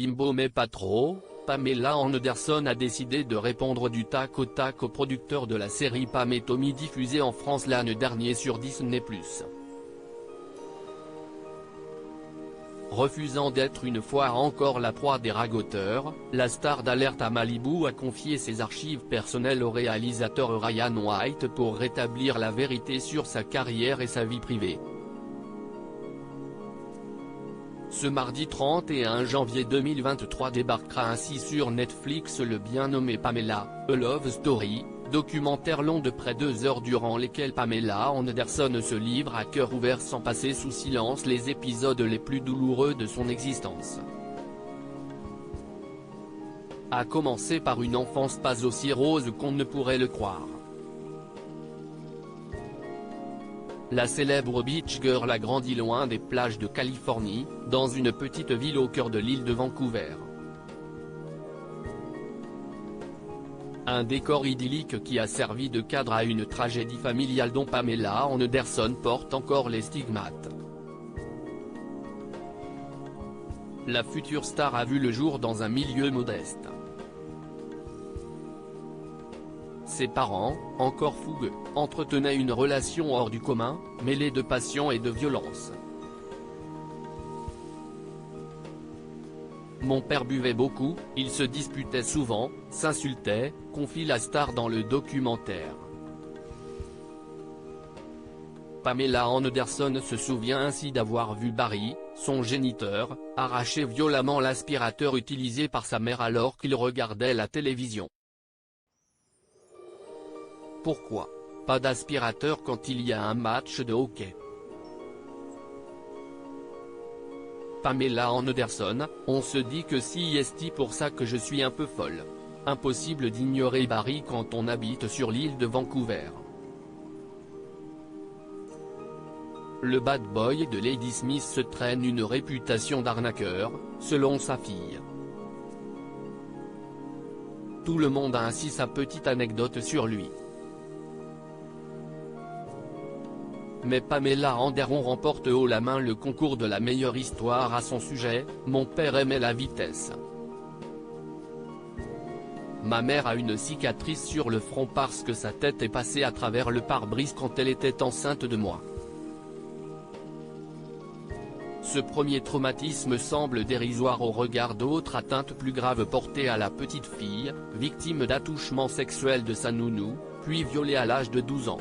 bimbo mais pas trop. Pamela Anderson a décidé de répondre du tac au tac au producteur de la série Pam et Tommy diffusée en France l'année dernière sur Disney+. Refusant d'être une fois encore la proie des ragoteurs, la star d'Alerte à Malibu a confié ses archives personnelles au réalisateur Ryan White pour rétablir la vérité sur sa carrière et sa vie privée. Ce mardi 31 janvier 2023 débarquera ainsi sur Netflix le bien nommé Pamela, A Love Story, documentaire long de près 2 heures durant lesquels Pamela Anderson se livre à cœur ouvert sans passer sous silence les épisodes les plus douloureux de son existence. A commencer par une enfance pas aussi rose qu'on ne pourrait le croire. La célèbre beach girl a grandi loin des plages de Californie, dans une petite ville au cœur de l'île de Vancouver. Un décor idyllique qui a servi de cadre à une tragédie familiale dont Pamela Anderson porte encore les stigmates. La future star a vu le jour dans un milieu modeste. Ses parents, encore fougueux, entretenaient une relation hors du commun, mêlée de passion et de violence. Mon père buvait beaucoup, il se disputait souvent, s'insultait, confie la star dans le documentaire. Pamela Anderson se souvient ainsi d'avoir vu Barry, son géniteur, arracher violemment l'aspirateur utilisé par sa mère alors qu'il regardait la télévision. Pourquoi pas d'aspirateur quand il y a un match de hockey? Pamela Anderson, on se dit que si est pour ça que je suis un peu folle. Impossible d'ignorer Barry quand on habite sur l'île de Vancouver. Le bad boy de Lady Smith se traîne une réputation d'arnaqueur, selon sa fille. Tout le monde a ainsi sa petite anecdote sur lui. Mais Pamela Anderson remporte haut la main le concours de la meilleure histoire à son sujet. Mon père aimait la vitesse. Ma mère a une cicatrice sur le front parce que sa tête est passée à travers le pare-brise quand elle était enceinte de moi. Ce premier traumatisme semble dérisoire au regard d'autres atteintes plus graves portées à la petite fille, victime d'attouchements sexuels de sa nounou, puis violée à l'âge de 12 ans.